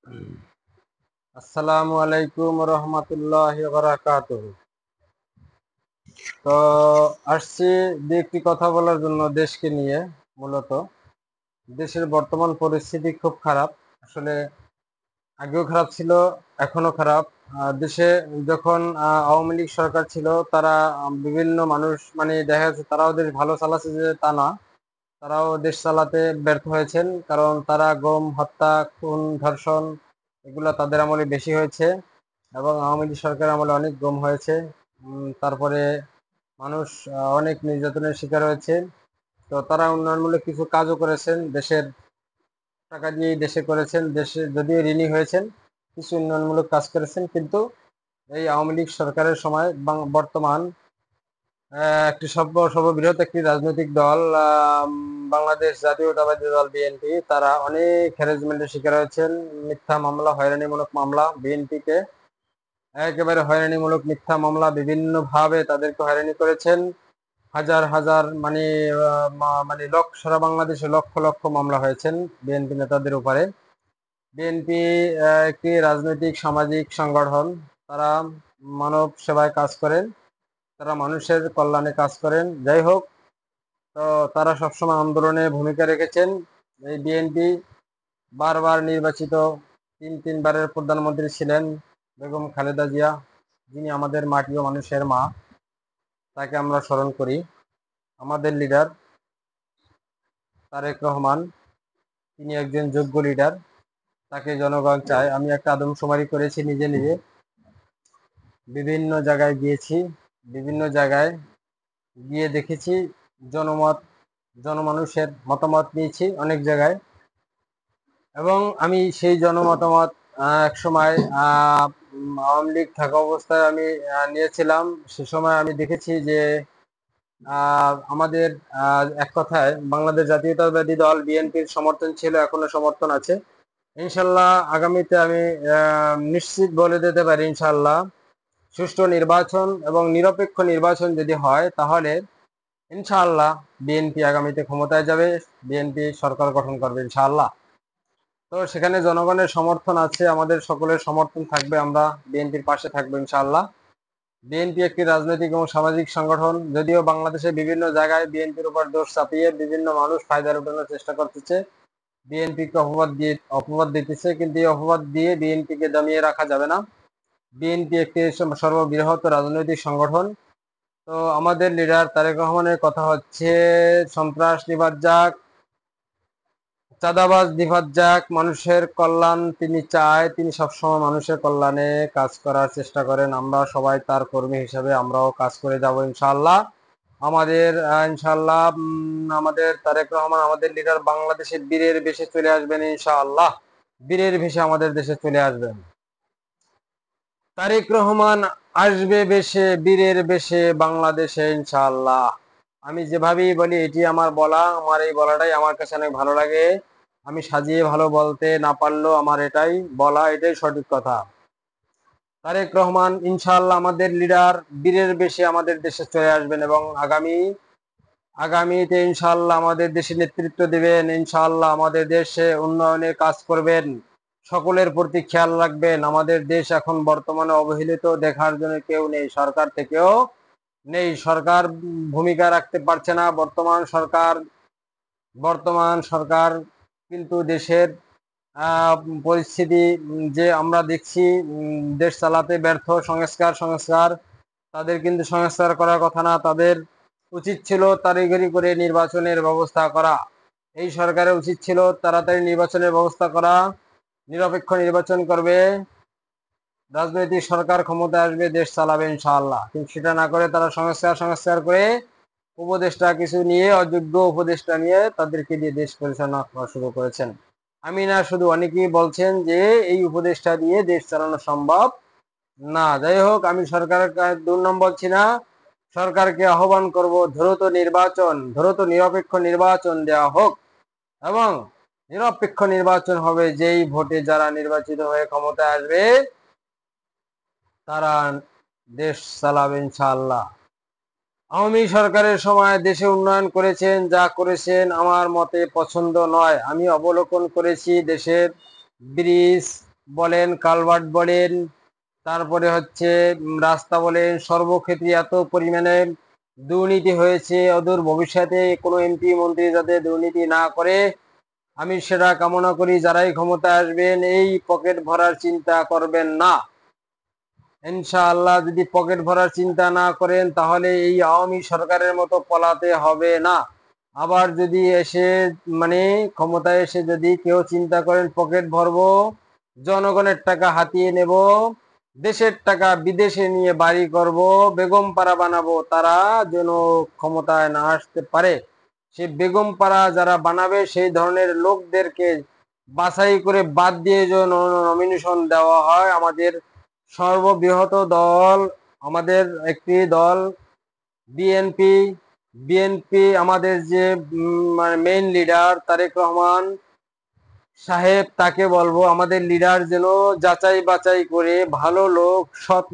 আসসালামু আলাইকুম রহমতুল্লাহ বারাকাতুহু। তো আসছি দু একটি কথা বলার জন্য দেশকে নিয়ে। মূলত দেশের বর্তমান পরিস্থিতি খুব খারাপ। আসলে আগেও খারাপ ছিল, এখনো খারাপ। দেশে যখন আওয়ামী লীগ সরকার ছিল, তারা বিভিন্ন মানুষ মানে দেখা যাচ্ছে তারাও দেশ ভালো চালাচ্ছে যে তা না, তারাও দেশ চালাতে ব্যর্থ হয়েছেন। কারণ তারা গুম, হত্যা, খুন, ধর্ষণ এগুলা তাদের আমলে বেশি হয়েছে এবং আওয়ামী লীগ সরকার আমলে অনেক গুম হয়েছে। তারপরে মানুষ অনেক নির্যাতনের শিকার হয়েছে। তো তারা উন্নয়নমূলক কিছু কাজও করেছেন, দেশের টাকা দিয়েই দেশে করেছেন, দেশে যদিও ঋণী হয়েছেন, কিছু উন্নয়নমূলক কাজ করেছেন। কিন্তু এই আওয়ামী লীগ সরকারের সময় বর্তমান একটি সর্ববৃহৎ একটি রাজনৈতিক দল বাংলাদেশ জাতীয়তাবাদী দল বিএনপি, তারা অনেক হ্যারাসমেন্টের শিকার হয়েছেন। মিথ্যা মামলা, হয়রানিমূলক মামলা, বিএনপিকে একেবারে হয়রানিমূলক মিথ্যা মামলা, বিভিন্ন ভাবে তাদেরকে হয়রানি করেছেন। হাজার হাজার মানে সারা বাংলাদেশে লক্ষ লক্ষ মামলা হয়েছেন বিএনপি নেতাদের উপরে। বিএনপি একটি রাজনৈতিক সামাজিক সংগঠন। তারা মানব সেবায় কাজ করেন, তারা মানুষের কল্যাণে কাজ করেন। যাই হোক, তো তারা সবসময় আন্দোলনে ভূমিকা রেখেছেন। এই বিএনপি বারবার নির্বাচিত, তিনবারের প্রধানমন্ত্রী ছিলেন বেগম খালেদা জিয়া, যিনি আমাদের মাটি ও মানুষের মা, তাকে আমরা স্মরণ করি। আমাদের লিডার তারেক রহমান, তিনি একজন যোগ্য লিডার, তাকে জনগণ চায়। আমি একটা আদমশুমারি করেছি নিজে নিজে, বিভিন্ন জায়গায় গিয়েছি, বিভিন্ন জায়গায় গিয়ে দেখেছি, জনমত, জনমানুষের মতামত নিয়েছি অনেক জায়গায়। এবং আমি সেই জনমতামত এক সময় আওয়ামী লীগ থাকা অবস্থায় আমি নিয়েছিলাম। সে সময় আমি দেখেছি যে আমাদের এক কথায় বাংলাদেশ জাতীয়তাবাদী দল বিএনপির সমর্থন ছিল, এখনো সমর্থন আছে। ইনশাল্লাহ আগামীতে আমি নিশ্চিত বলে দিতে পারি, ইনশাল্লাহ সুষ্ঠু নির্বাচন এবং নিরপেক্ষ নির্বাচন যদি হয়, তাহলে ইনশাআল্লাহ বিএনপি আগামীতে ক্ষমতায় যাবে, বিএনপি সরকার গঠন করবে ইনশাআল্লাহ। তো সেখানে জনগণের সমর্থন আছে, আমাদের সকলের সমর্থন থাকবে, আমরা বিএনপির পাশে থাকবো ইনশাআল্লাহ। বিএনপি একটি রাজনৈতিক এবং সামাজিক সংগঠন। যদিও বাংলাদেশে বিভিন্ন জায়গায় বিএনপির উপর দোষ চাপিয়ে বিভিন্ন মানুষ ফায়দা উঠানোর চেষ্টা করতেছে, বিএনপিকে অপবাদ দিতেছে, কিন্তু এই অপবাদ দিয়ে বিএনপিকে দমিয়ে রাখা যাবে না। বিএনপি একটি সর্ববৃহৎ রাজনৈতিক সংগঠন। তো আমাদের লিডার তারেক রহমানের কথা হচ্ছে, সন্ত্রাস নিবাদ যাক, চাঁদাবাজ নিবাদ যাক, মানুষের কল্যাণ তিনি চায়, তিনি সবসময় মানুষের কল্যাণে কাজ করার চেষ্টা করেন। আমরা সবাই তার কর্মী হিসেবে আমরাও কাজ করে যাব ইনশাআল্লাহ। আমাদের ইনশাআল্লাহ আমাদের তারেক রহমান, আমাদের লিডার, বাংলাদেশের বীরের বেশে চলে আসবেন ইনশাআল্লাহ। বীরের বেশে আমাদের দেশে চলে আসবেন তারেক রহমান, আসবে বেশে, বীরের বেশে বাংলাদেশে ইনশাআল্লাহ। আমি যেভাবেই বলি, এটি আমার বলা, আমার এই বলাটাই আমার কাছে অনেক ভালো লাগে। আমি সাজিয়ে ভালো বলতে না পারলেও আমার এটাই বলা, এটাই সঠিক কথা। তারেক রহমান ইনশাআল্লাহ আমাদের লিডার, বীরের বেশে আমাদের দেশে চলে আসবেন এবং আগামীতে ইনশাআল্লাহ আমাদের দেশে নেতৃত্ব দিবেন। ইনশাআল্লাহ আমাদের দেশে উন্নয়নের কাজ করবেন, সকলের প্রতি খেয়াল রাখবেন। আমাদের দেশ এখন বর্তমানে অবহেলিত, দেখার জন্য কেউ নেই, সরকার থেকেও নেই, সরকার ভূমিকা রাখতে পারছে না। বর্তমান সরকার কিন্তু দেশের পরিস্থিতি যে আমরা দেখছি, দেশ চালাতে ব্যর্থ। সংস্কার তাদের কিন্তু সংস্কার করার কথা না, তাদের উচিত ছিল তাড়াতাড়ি করে নির্বাচনের ব্যবস্থা করা। এই সরকারের উচিত ছিল তাড়াতাড়ি নির্বাচনের ব্যবস্থা করা, নিরপেক্ষ নির্বাচন করবে, রাজনৈতিক সরকার ক্ষমতায় আসবে, দেশ চালাবে ইনশাআল্লাহ। কিন্তু সেটা না করে তারা সংস্কার করে উপদেষ্টা কিছু নিয়ে, অযোগ্য উপদেষ্টা নিয়ে তাদেরকে দিয়ে দেশ পরিচালনা করা শুরু করেছেন। আমি না, শুধু অনেকেই বলছেন যে এই উপদেষ্টা দিয়ে দেশ চালানো সম্ভব না। যাই হোক, আমি সরকারের দুর্নাম বলছি না, সরকারকে আহ্বান করব, দ্রুত নিরপেক্ষ নির্বাচন দেওয়া হোক এবং নিরপেক্ষ নির্বাচন হবে, যেই ভোটে যারা নির্বাচিত হয়ে ক্ষমতায় আসবে তারা দেশ চালাবে ইনশাআল্লাহ। আওয়ামী সরকারের সময় দেশে উন্নয়ন করেছেন, যা করেছেন আমার মতে পছন্দ নয়। আমি অবলোকন করেছি দেশের ব্রিজ, বলেন, কালভার্ট বলেন, তারপরে হচ্ছে রাস্তা বলেন, সর্বক্ষেত্রে এত পরিমাণে দুর্নীতি হয়েছে। অদূর ভবিষ্যতে কোনো এমপি মন্ত্রী যাতে দুর্নীতি না করে, আমি সেটা কামনা করি। যারাই ক্ষমতায় আসবেন এই পকেট ভরার চিন্তা করবেন না। ইনশাআল্লাহ যদি পকেট ভরার চিন্তা না করেন তাহলে এই আওয়ামী সরকারের মতো পলাতে হবে না। আবার যদি এসে মানে ক্ষমতায় এসে যদি কেউ চিন্তা করেন পকেট ভরবো, জনগণের টাকা হাতিয়ে নেব, দেশের টাকা বিদেশে নিয়ে বাড়ি করব, বেগম পাড়া বানাবো, তারা যেন ক্ষমতায় না আসতে পারে। সেই বেগম পাড়া যারা বানাবে সেই ধরনের লোকদেরকে বাছাই করে বাদ দিয়ে যেন নমিনেশন দেওয়া হয়। আমাদের সর্ববৃহৎ দল, আমাদের একটি দল বিএনপি। বিএনপি আমাদের যে মানে মেইন লিডার তারেক রহমান সাহেব, তাকে বলবো আমাদের লিডার যেন যাচাই বাছাই করে ভালো লোক, সৎ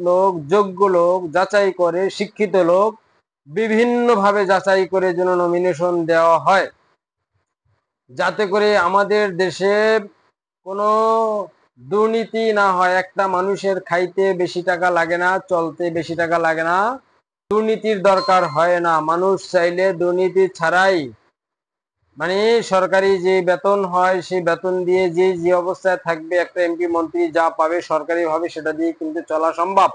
লোক, যোগ্য লোক যাচাই করে, শিক্ষিত লোক বিভিন্নভাবে যাচাই করে যেন নমিনেশন দেওয়া হয়, যাতে করে আমাদের দেশে কোনো দুর্নীতি না হয়। একটা মানুষের খাইতে বেশি টাকা লাগে না, চলতে বেশি টাকা লাগে না, দুর্নীতির দরকার হয় না। মানুষ চাইলে দুর্নীতি ছাড়াই মানে সরকারি যে বেতন হয় সেই বেতন দিয়ে যে যে অবস্থায় থাকবে একটা এমপি মন্ত্রী যা পাবে সরকারি ভাবে সেটা দিয়ে কিন্তু চলা সম্ভব,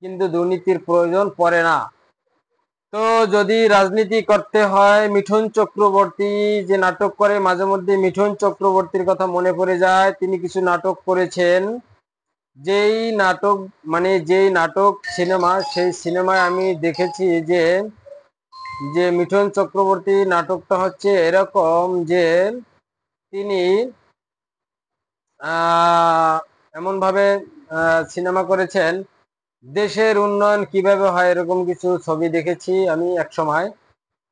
কিন্তু দুর্নীতির প্রয়োজন পড়ে না। তো যদি রাজনীতি করতে হয়, মিঠুন চক্রবর্তী যে নাটক করে মাঝে মধ্যে, মিঠুন চক্রবর্তীর কথা মনে পড়ে যায়। তিনি কিছু নাটক করেছেন, যেই নাটক মানে যেই নাটক সিনেমা, সেই সিনেমায় আমি দেখেছি যে যে মিঠুন চক্রবর্তী নাটকটা হচ্ছে এরকম যে তিনি এমন ভাবে সিনেমা করেছেন, দেশের উন্নয়ন কিভাবে হয় এরকম কিছু ছবি দেখেছি আমি এক সময়।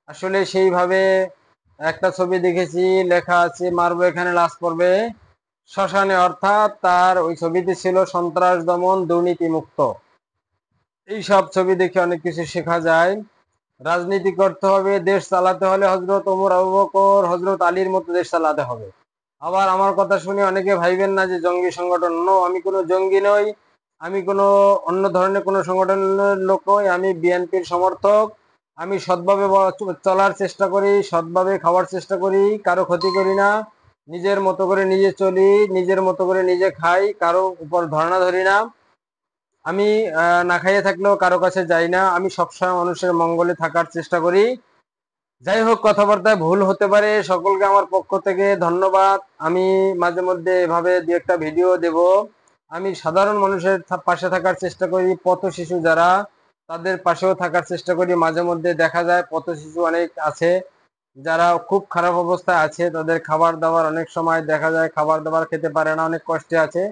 আসলে সেইভাবে একটা ছবি দেখেছি, লেখা আছে মারবো এখানে লাশ পড়বে শ্মশানে, অর্থাৎ তার ওই ছবিতে ছিল সন্ত্রাস দমন, দুর্নীতি মুক্ত। এইসব ছবি দেখে অনেক কিছু শেখা যায়। রাজনীতি করতে হবে, দেশ চালাতে হলে হজরত ওমর, আবু বকর, হজরত আলীর মতো দেশ চালাতে হবে। আবার আমার কথা শুনে অনেকে ভাইবেন না যে জঙ্গি সংগঠন। নো, আমি কোনো জঙ্গি নই, আমি কোনো অন্য ধরনের কোনো সংগঠনের লোক নই। আমি বিএনপির সমর্থক। আমি সৎভাবে চলার চেষ্টা করি, সৎভাবে খাওয়ার চেষ্টা করি, কারো ক্ষতি করি না, নিজের মতো করে নিজে চলি, নিজের মতো করে নিজে খাই, কারো উপর ধর্ণা ধরি না। আমি না খাইয়ে থাকলেও কারো কাছে যাই না। আমি সবসময় মানুষের মঙ্গলে থাকার চেষ্টা করি। যাই হোক, কথাবার্তায় ভুল হতে পারে, সকলকে আমার পক্ষ থেকে ধন্যবাদ। আমি মাঝে মধ্যে এভাবে দু একটা ভিডিও দেব। আমি সাধারণ মানুষের পাশে থাকার চেষ্টা করি, পথ শিশু যারা তাদের পাশেও থাকার চেষ্টা করি। মাঝে মধ্যে দেখা যায় পথ শিশু অনেক আছে যারা খুব খারাপ অবস্থায় আছে, তাদের খাবার দাবার অনেক সময় দেখা যায় খাবার দাবার খেতে পারে না, অনেক কষ্টে আছে।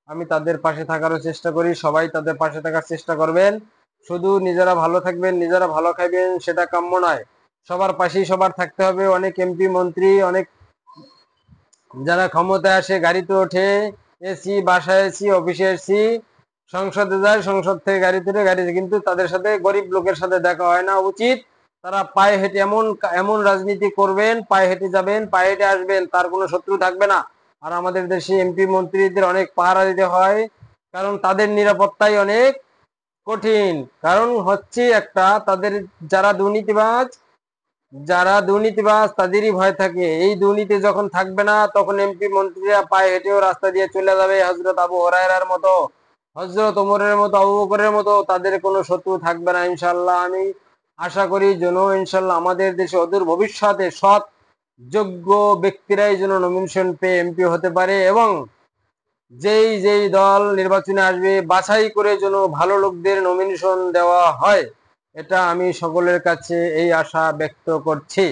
আমি তাদের পাশে থাকারও চেষ্টা করি, সবাই তাদের পাশে থাকার চেষ্টা করবেন। শুধু নিজেরা ভালো থাকবেন, নিজেরা ভালো খাইবেন সেটা কাম্য নয়, সবার পাশেই সবার থাকতে হবে। অনেক এমপি মন্ত্রী, অনেক যারা ক্ষমতায় আসে গাড়িতে ওঠে, এসি বাসায়, এসি অফিসে, এসি সংসদে যায়, সংসদ থেকে গাড়িতে ওঠে, গাড়িতে, কিন্তু তাদের সাথে গরিব লোকের সাথে দেখা হয় না। উচিত তারা পায়ে হেঁটে এমন এমন রাজনীতি করবেন, পায়ে হেঁটে যাবেন, পায়ে হেঁটে আসবেন, তার কোনো শত্রু থাকবে না। আর আমাদের দেশে এমপি মন্ত্রীদের অনেক পাহারা দিতে হয়, কারণ তাদের নিরাপত্তাই অনেক কঠিন। কারণ হচ্ছে একটা, তাদের যারা দুর্নীতিবাজ, তাদেরই ভয় থাকে। এই দুর্নীতি যখন থাকবে না তখন এমপি মন্ত্রীরা পায়ে হেঁটেও রাস্তা দিয়ে চলে যাবে, হজরত আবু হুরায়রার মতো, হজরত ওমরের মতো, আবু বকরের মতো, তাদের কোনো শত্রু থাকবে না ইনশাল্লাহ। আমি আশা করি যেন ইনশাল্লাহ আমাদের দেশে অদূর ভবিষ্যতে সৎ যোগ্য ব্যক্তিরাই যেন নমিনেশন পেয়ে এমপি হতে পারে, এবং যেই যেই দল নির্বাচনে আসবে বাছাই করে যেন ভালো লোকদের নমিনেশন দেওয়া হয়, এটা আমি সকলের কাছে এই আশা ব্যক্ত করছি।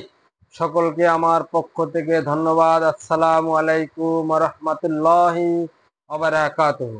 সকলকে আমার পক্ষ থেকে ধন্যবাদ। আসসালামু আলাইকুম ওয়া রাহমাতুল্লাহি ওয়া বারাকাতুহু।